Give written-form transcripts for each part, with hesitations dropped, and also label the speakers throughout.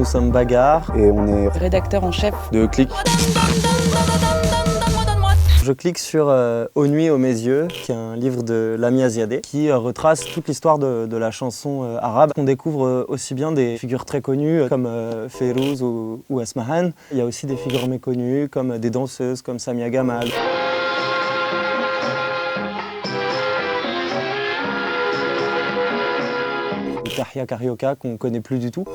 Speaker 1: nous sommes Bagar
Speaker 2: et on est
Speaker 3: rédacteur en chef
Speaker 1: de Click. Je clique sur Aux nuits, aux mes yeux, qui est un livre de Lamia Ziadeh, qui retrace toute l'histoire de la chanson arabe. On découvre aussi bien des figures très connues comme Fayrouz ou Asmahan. Il y a aussi des figures méconnues comme des danseuses comme Samia Gamal. Ou Tahia Carioca qu'on ne connaît plus du tout.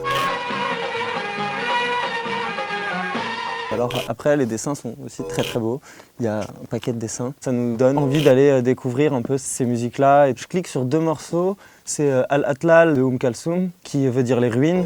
Speaker 1: Alors après, les dessins sont aussi très très beaux. Il y a un paquet de dessins. Ça nous donne envie d'aller découvrir un peu ces musiques-là. Et je clique sur 2 morceaux. C'est Al-Atlal de Kalsoum, qui veut dire les ruines.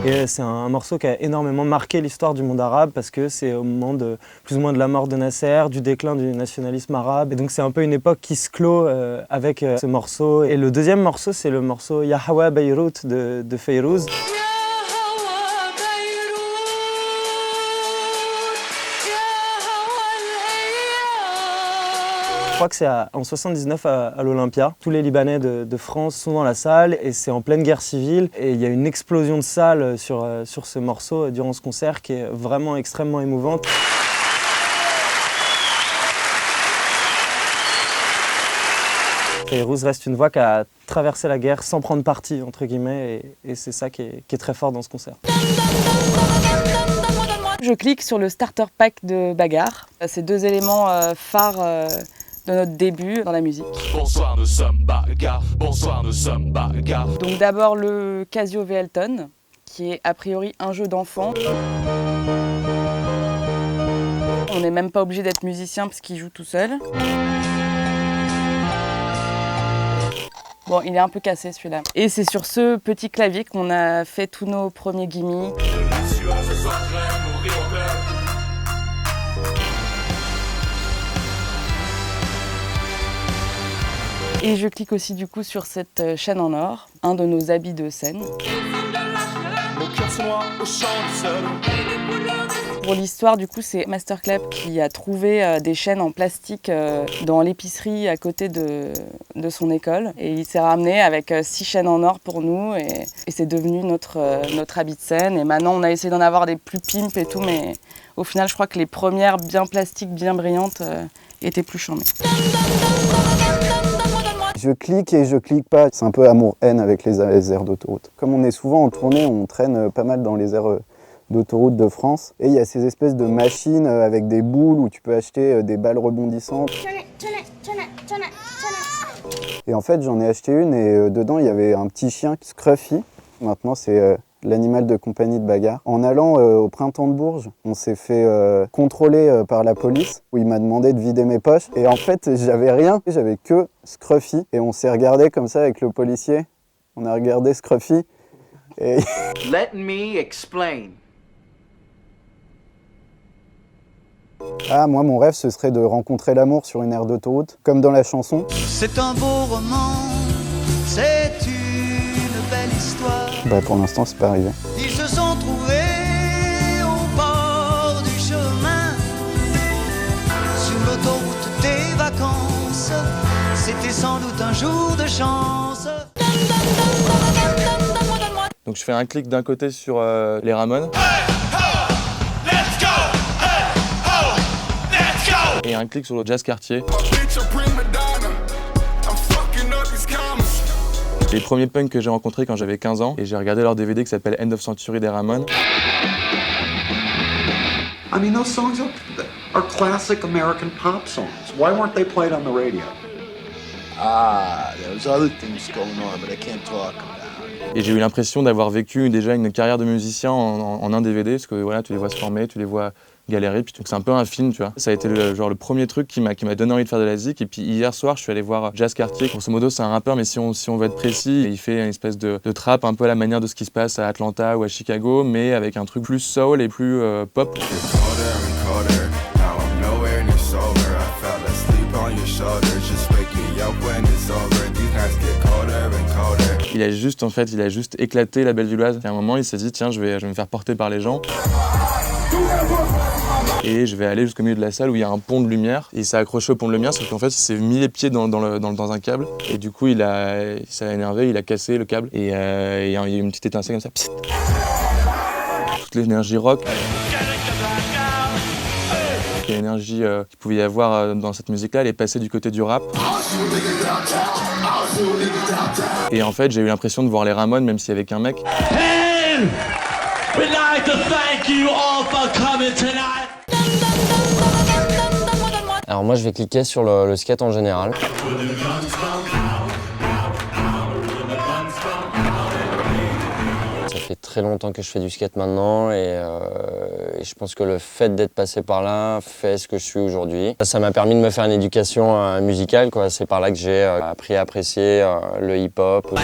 Speaker 1: Et c'est un morceau qui a énormément marqué l'histoire du monde arabe parce que c'est au moment de plus ou moins de la mort de Nasser, du déclin du nationalisme arabe. Et donc c'est un peu une époque qui se clôt avec ce morceau. Et le deuxième morceau, c'est le morceau Ya Hawa Beyrouth de Fayrouz. Je crois que c'est en 79 à l'Olympia. Tous les Libanais de France sont dans la salle et c'est en pleine guerre civile. Et il y a une explosion de salle sur ce morceau durant ce concert qui est vraiment extrêmement émouvante. Fayrouz reste une voix qui a traversé la guerre sans prendre parti, entre guillemets, et c'est ça qui est très fort dans ce concert.
Speaker 3: Je clique sur le starter pack de Bagar. C'est 2 éléments phares de notre début dans la musique.
Speaker 4: Bonsoir, nous sommes Bagar. Bonsoir, nous sommes Bagar.
Speaker 3: Donc d'abord le Casio VLTON, qui est a priori un jeu d'enfant. On n'est même pas obligé d'être musicien parce qu'il joue tout seul. Bon, il est un peu cassé celui-là. Et c'est sur ce petit clavier qu'on a fait tous nos premiers gimmicks. Et je clique aussi du coup sur cette chaîne en or, un de nos habits de scène. Pour l'histoire, du coup, c'est Masterclub qui a trouvé des chaînes en plastique dans l'épicerie à côté de son école. Et il s'est ramené avec 6 chaînes en or pour nous et c'est devenu notre habit de scène. Et maintenant, on a essayé d'en avoir des plus pimp et tout, mais au final, je crois que les premières bien plastiques, bien brillantes étaient plus charmées.
Speaker 2: Je clique et je clique pas. C'est un peu amour-haine avec les aires d'autoroute. Comme on est souvent en tournée, on traîne pas mal dans les aires d'autoroute de France. Et il y a ces espèces de machines avec des boules où tu peux acheter des balles rebondissantes. Et en fait, j'en ai acheté une et dedans, il y avait un petit chien, Scruffy. Maintenant, c'est l'animal de compagnie de Bagar. En allant au Printemps de Bourges, on s'est fait contrôler par la police où il m'a demandé de vider mes poches. Et en fait, j'avais rien, j'avais que Scruffy. Et on s'est regardé comme ça avec le policier. On a regardé Scruffy et...
Speaker 5: Let me explain.
Speaker 2: Ah, moi, mon rêve, ce serait de rencontrer l'amour sur une aire d'autoroute, comme dans la chanson.
Speaker 6: C'est un beau roman, c'est une belle histoire.
Speaker 2: Bah, pour l'instant, c'est pas arrivé.
Speaker 6: Ils se sont trouvés au bord du chemin, sur l'autoroute des vacances. C'était sans doute un jour de chance.
Speaker 1: Donc je fais un clic d'un côté sur les Ramones. Et un clic sur le Jazz Quartier. Les premiers punks que j'ai rencontrés quand j'avais 15 ans, et j'ai regardé leur DVD qui s'appelle End of Century des Ramones.
Speaker 7: I mean, those songs are classic American pop songs. Why weren't they played on the radio?
Speaker 6: Ah, there's other things going on, but I can't talk about.
Speaker 1: Et j'ai eu l'impression d'avoir vécu déjà une carrière de musicien en un DVD, parce que voilà, tu les vois se former, tu les vois galérer, puis c'est un peu un film, tu vois. Ça a été le premier truc qui m'a donné envie de faire de la zik. Et puis hier soir, je suis allé voir Jazz Quartier. Grosso modo, c'est un rappeur, mais si on veut être précis, il fait une espèce de trap un peu à la manière de ce qui se passe à Atlanta ou à Chicago, mais avec un truc plus soul et plus pop. Il a juste éclaté la Bellevilloise. À un moment, il s'est dit, tiens, je vais me faire porter par les gens. et je vais aller jusqu'au milieu de la salle où il y a un pont de lumière. Et il s'est accroché au pont de lumière, sauf qu'en fait, il s'est mis les pieds dans un câble. Et du coup, il s'est énervé, il a cassé le câble. Et il y a eu une petite étincelle comme ça. Psst. Toute l'énergie rock. L'énergie qu'il pouvait y avoir dans cette musique-là, elle est passée du côté du rap. Et en fait, j'ai eu l'impression de voir les Ramones, même s'il y avait qu'un mec.
Speaker 4: We'd like to thank you all for coming tonight.
Speaker 8: Alors moi je vais cliquer sur le skate en général. Ça fait très longtemps que je fais du skate maintenant et je pense que le fait d'être passé par là fait ce que je suis aujourd'hui. Ça m'a permis de me faire une éducation musicale, quoi. C'est par là que j'ai appris à apprécier le hip-hop.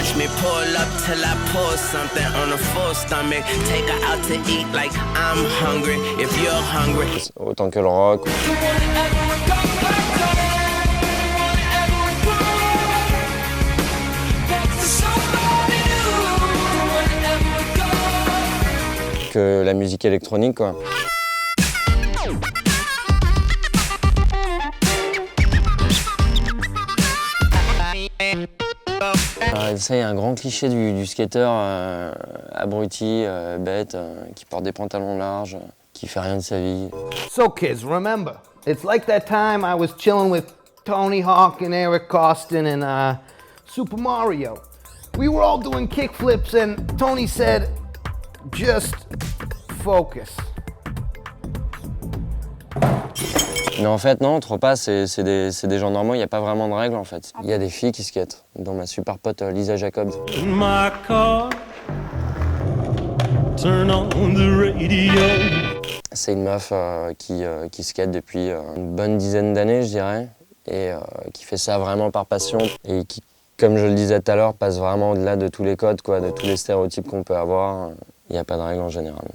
Speaker 8: Autant que le rock. Que la musique électronique, quoi. Ça, il y a un grand cliché du skater abruti, bête, qui porte des pantalons larges, qui fait rien de sa vie.
Speaker 9: So kids, remember, it's like that time I was chilling with Tony Hawk and Eric Costin in Super Mario. We were all doing kickflips and Tony said, just focus.
Speaker 8: Mais en fait, non, trop pas, c'est des gens normaux, il n'y a pas vraiment de règles en fait. Il y a des filles qui skatent, dont ma super pote Lisa Jacobs.
Speaker 4: My car, turn on the radio.
Speaker 8: C'est une meuf qui skate depuis une bonne dizaine d'années, je dirais, et qui fait ça vraiment par passion, et qui, comme je le disais tout à l'heure, passe vraiment au-delà de tous les codes, quoi, de tous les stéréotypes qu'on peut avoir. Il n'y a pas de règles en général.